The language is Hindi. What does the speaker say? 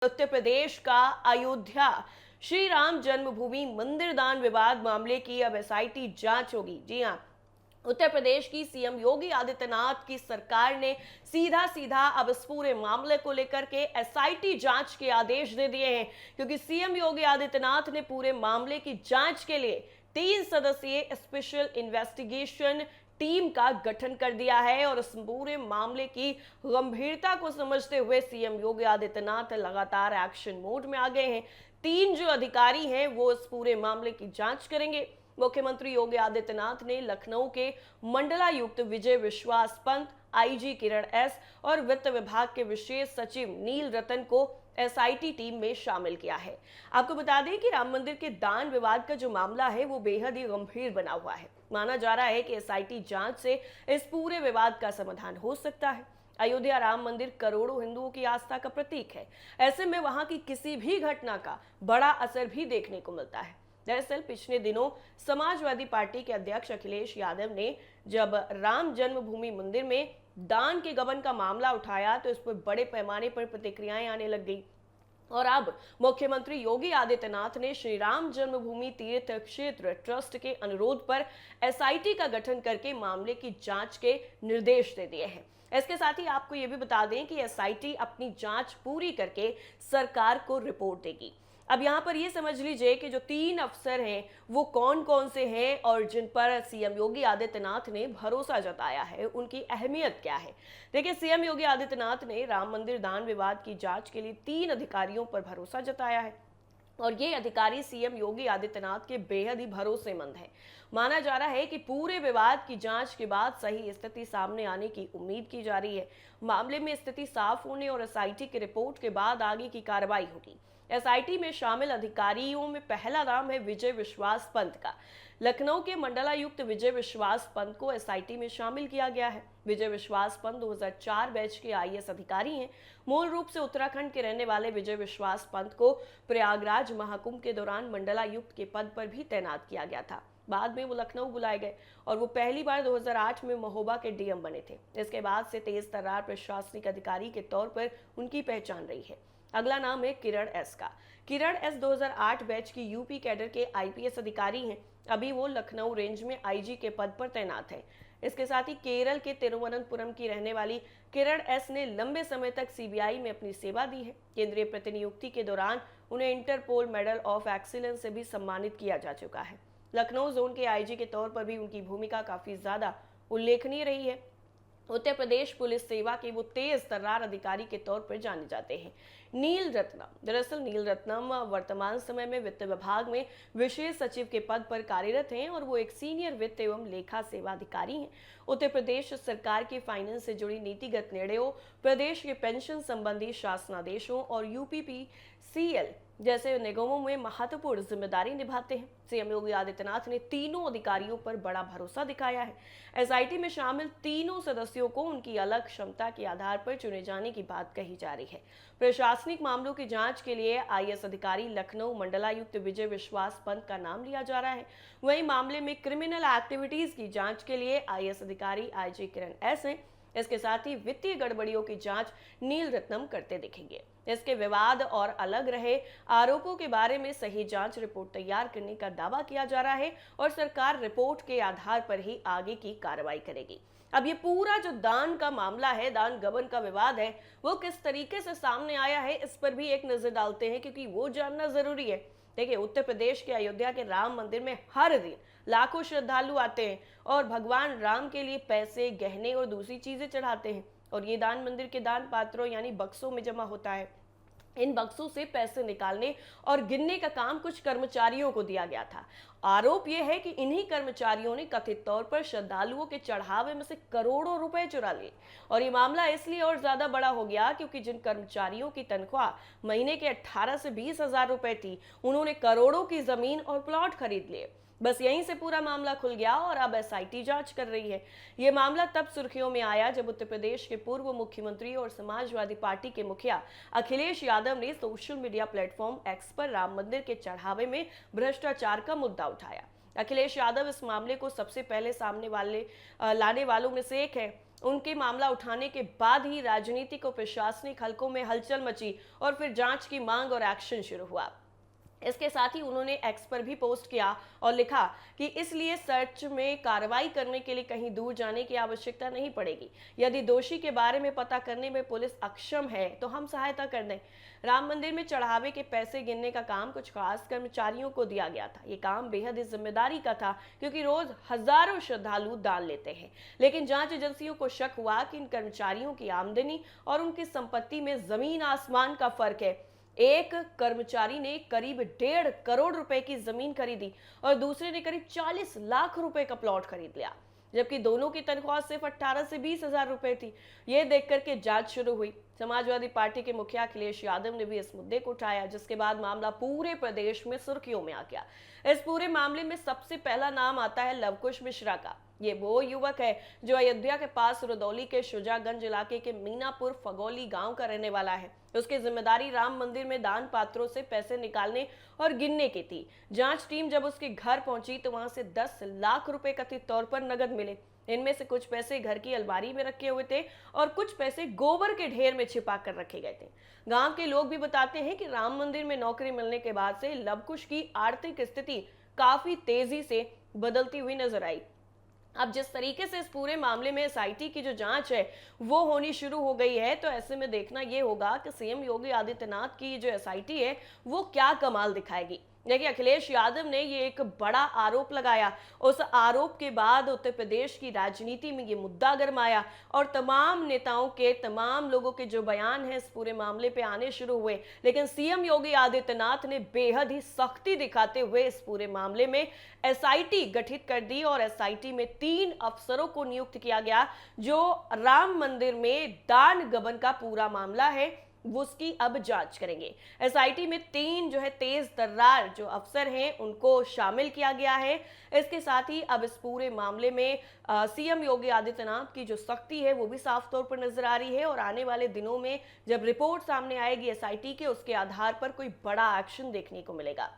उत्तर प्रदेश का अयोध्या श्री राम जन्मभूमि मंदिर दान विवाद मामले की अब एसआईटी जांच होगी। जी हां, उत्तर प्रदेश की सीएम योगी आदित्यनाथ की सरकार ने सीधा सीधा अब इस पूरे मामले को लेकर के एसआईटी जांच के आदेश दे दिए हैं, क्योंकि सीएम योगी आदित्यनाथ ने पूरे मामले की जांच के लिए 3 सदस्यीय स्पेशल इन्वेस्टिगेशन टीम का गठन कर दिया है। और इस पूरे मामले की गंभीरता को समझते हुए सीएम योगी आदित्यनाथ लगातार एक्शन मोड में आ गए हैं। 3 जो अधिकारी हैं वो इस पूरे मामले की जांच करेंगे। मुख्यमंत्री योगी आदित्यनाथ ने लखनऊ के मंडलायुक्त विजय विश्वास पंत, आईजी किरण एस और वित्त विभाग के विशेष सचिव नील रतन को एसआईटी टीम में शामिल किया है। आपको बता दें कि राम मंदिर के दान विवाद का जो मामला है वो बेहद ही गंभीर बना हुआ है। माना जा रहा है कि एसआईटी जांच से इस पूरे विवाद का समाधान हो सकता है। अयोध्या राम मंदिर करोड़ों हिंदुओं की आस्था का प्रतीक है। ऐसे में वहां की किसी भी घटना का बड़ा असर भी देखने को मिलता है। दरअसल पिछले दिनों समाजवादी पार्टी के अध्यक्ष अखिलेश यादव ने जब राम जन्मभूमि मंदिर में दान के गबन का मामला उठाया तो इस पर बड़े पैमाने पर प्रतिक्रियाएं आने लग गई। और अब मुख्यमंत्री योगी आदित्यनाथ ने श्री राम जन्मभूमि तीर्थ क्षेत्र ट्रस्ट के अनुरोध पर एसआईटी का गठन करके मामले की जांच के निर्देश दे दिए हैं। इसके साथ ही आपको यह भी बता दें कि एसआईटी अपनी जांच पूरी करके सरकार को रिपोर्ट देगी। अब यहाँ पर ये समझ लीजिए कि जो 3 अफसर हैं वो कौन कौन से हैं और जिन पर सीएम योगी आदित्यनाथ ने भरोसा जताया है, उनकी अहमियत क्या है। देखिए, सीएम योगी आदित्यनाथ ने राम मंदिर दान विवाद की जांच के लिए 3 अधिकारियों पर भरोसा जताया है और ये अधिकारी सीएम योगी आदित्यनाथ के बेहद ही भरोसेमंद हैं। माना जा रहा है कि पूरे विवाद की जांच के बाद सही स्थिति सामने आने की उम्मीद की जा रही है। मामले में स्थिति साफ होने और एसआईटी की रिपोर्ट के बाद आगे की कार्रवाई होगी। एसआईटी में शामिल अधिकारियों में पहला नाम है विजय विश्वास पंत का। लखनऊ के मंडलायुक्त विजय विश्वास पंत को एसआईटी में शामिल किया गया है। विजय विश्वास पंत 2004 बैच के आईएएस अधिकारी हैं। मूल रूप से उत्तराखंड के रहने वाले विजय विश्वास पंत को प्रयागराज महाकुंभ के दौरान मंडलायुक्त के पद पर भी तैनात किया गया था। बाद में वो लखनऊ बुलाए गए और वो पहली बार 2008 में महोबा के डीएम बने थे। इसके बाद से तेज तर्रार प्रशासनिक अधिकारी के तौर पर उनकी पहचान रही है। अगला नाम है किरण एस का। किरण एस 2008 बैच की यूपी कैडर के आईपीएस अधिकारी हैं। अभी वो लखनऊ रेंज में आईजी के पद पर तैनात है। इसके साथ ही केरल के तिरुवनंतपुरम की रहने वाली किरण एस ने लंबे समय तक सीबीआई में अपनी सेवा दी है। केंद्रीय प्रतिनियुक्ति के दौरान उन्हें इंटरपोल मेडल ऑफ एक्सीलेंस से भी सम्मानित किया जा चुका है। लखनऊ जोन के आईजी के तौर पर भी उनकी भूमिका काफी ज्यादा उल्लेखनीय रही है। उत्तर प्रदेश पुलिस सेवा के वो तेज तर्रार अधिकारी के तौर पर जाने जाते हैं। नील रत्नम, दरअसल नील रत्नम वर्तमान समय में वित्त विभाग में विशेष सचिव के पद पर कार्यरत हैं और वो एक सीनियर वित्त एवं लेखा सेवा अधिकारी हैं। उत्तर प्रदेश सरकार के फाइनेंस से जुड़ी नीतिगत निर्णयों, प्रदेश के पेंशन संबंधी शासनादेशों और यूपीपीसीएल जैसे निगमों में महत्वपूर्ण जिम्मेदारी निभाते हैं। सीएम योगी आदित्यनाथ ने तीनों अधिकारियों पर बड़ा भरोसा दिखाया है। एसआईटी में शामिल तीनों सदस्यों को उनकी अलग क्षमता के आधार पर चुने जाने की बात कही जा रही है। प्रशासनिक मामलों की जांच के लिए आईएएस अधिकारी लखनऊ मंडलायुक्त विजय विश्वास पंत का नाम लिया जा रहा है। वहीं मामले में क्रिमिनल एक्टिविटीज की जांच के लिए आईएएस अधिकारी आईजी किरण एस हैं। इसके साथ ही वित्तीय गड़बड़ियों की जांच नील रत्नम करते दिखेंगे। इसके विवाद और अलग रहे आरोपों के बारे में सही जांच रिपोर्ट तैयार करने का दावा किया जा रहा है और सरकार रिपोर्ट के आधार पर ही आगे की कार्रवाई करेगी। अब ये पूरा जो दान का मामला है, दान गबन का विवाद है, वो किस तरीके से सामने आया है इस पर भी एक नजर डालते हैं, क्योंकि वो जानना जरूरी है। देखिए, उत्तर प्रदेश के अयोध्या के राम मंदिर में हर दिन लाखों श्रद्धालु आते हैं और भगवान राम के लिए पैसे, गहने और दूसरी चीजें चढ़ाते हैं और ये दान मंदिर के दान पात्रों यानी बक्सों में जमा होता है। इन बक्सों से पैसे निकालने और गिनने का काम कुछ कर्मचारियों को दिया गया था। आरोप यह है कि इन्हीं कर्मचारियों ने कथित तौर पर श्रद्धालुओं के चढ़ावे में से करोड़ों रुपए चुरा लिए और ये मामला इसलिए और ज्यादा बड़ा हो गया क्योंकि जिन कर्मचारियों की तनख्वाह महीने के 18 से 20 हजार रुपए थी, उन्होंने करोड़ों की जमीन और प्लॉट खरीद लिए। बस यहीं से पूरा मामला खुल गया और अब एसआईटी जांच कर रही है। ये मामला तब सुर्खियों में आया जब उत्तर प्रदेश के पूर्व मुख्यमंत्री और समाजवादी पार्टी के मुखिया अखिलेश यादव ने सोशल मीडिया प्लेटफॉर्म एक्स पर राम मंदिर के चढ़ावे में भ्रष्टाचार का मुद्दा उठाया। अखिलेश यादव इस मामले को सबसे पहले सामने लाने वालों में से एक है। उनके मामला उठाने के बाद ही राजनीतिक और प्रशासनिक हलकों में हलचल मची और फिर जांच की मांग और एक्शन शुरू हुआ। इसके साथ ही उन्होंने एक्स पर भी पोस्ट किया और लिखा कि इसलिए सर्च में कार्रवाई करने के लिए कहीं दूर जाने की आवश्यकता नहीं पड़ेगी। यदि दोषी के बारे में पता करने में पुलिस अक्षम है तो हम सहायता कर दें। राम मंदिर में चढ़ावे के पैसे गिनने का काम कुछ खास कर्मचारियों को दिया गया था। ये काम बेहद ही जिम्मेदारी का था क्योंकि रोज हजारों श्रद्धालु दान लेते हैं। लेकिन जांच एजेंसियों को शक हुआ कि इन कर्मचारियों की आमदनी और उनकी संपत्ति में जमीन आसमान का फर्क है। एक कर्मचारी ने करीब 1.5 करोड़ रुपए की जमीन खरीदी और दूसरे ने करीब 40 लाख रुपए का प्लॉट खरीद लिया, जबकि दोनों की तनख्वाह सिर्फ 18 से 20 हजार रुपए थी। ये देख करके जांच शुरू हुई। समाजवादी पार्टी के मुखिया अखिलेश यादव ने भी इस मुद्दे को उठाया, जिसके बाद मामला पूरे प्रदेश में सुर्खियों में आ गया। इस पूरे मामले में सबसे पहला नाम आता है लवकुश मिश्रा का। ये वो युवक है जो अयोध्या के पास रुदौली के शुजागंज इलाके के मीनापुर फगोली गांव का रहने वाला है। उसकी जिम्मेदारी राम मंदिर में दान पात्रों से पैसे निकालने और गिनने की थी। जांच टीम जब उसके घर पहुंची तो वहां से 10 लाख रुपए कथित तौर पर नगद मिले। इनमें से कुछ पैसे घर की अलमारी में रखे हुए थे और कुछ पैसे गोबर के ढेर में छिपा कर रखे गए थे। गांव के लोग भी बताते हैं कि राम मंदिर में नौकरी मिलने के बाद से लवकुश की आर्थिक स्थिति काफी तेजी से बदलती हुई नजर आई। अब जिस तरीके से इस पूरे मामले में एसआईटी की जो जांच है वो होनी शुरू हो गई है, तो ऐसे में देखना ये होगा कि सीएम योगी आदित्यनाथ की जो एसआईटी है वो क्या कमाल दिखाएगी। देखिए, अखिलेश यादव ने ये एक बड़ा आरोप लगाया। उस आरोप के बाद उत्तर प्रदेश की राजनीति में ये मुद्दा गरमाया और तमाम नेताओं के, तमाम लोगों के जो बयान हैं इस पूरे मामले पे आने शुरू हुए। लेकिन सीएम योगी आदित्यनाथ ने बेहद ही सख्ती दिखाते हुए इस पूरे मामले में एसआईटी गठित कर दी और एसआईटी में 3 अफसरों को नियुक्त किया गया जो राम मंदिर में दान गबन का पूरा मामला है वो उसकी अब जांच करेंगे। एसआईटी में 3 जो है तेज तर्रार जो अफसर हैं उनको शामिल किया गया है। इसके साथ ही अब इस पूरे मामले में सीएम योगी आदित्यनाथ की जो सख्ती है वो भी साफ तौर पर नजर आ रही है और आने वाले दिनों में जब रिपोर्ट सामने आएगी एसआईटी के, उसके आधार पर कोई बड़ा एक्शन देखने को मिलेगा।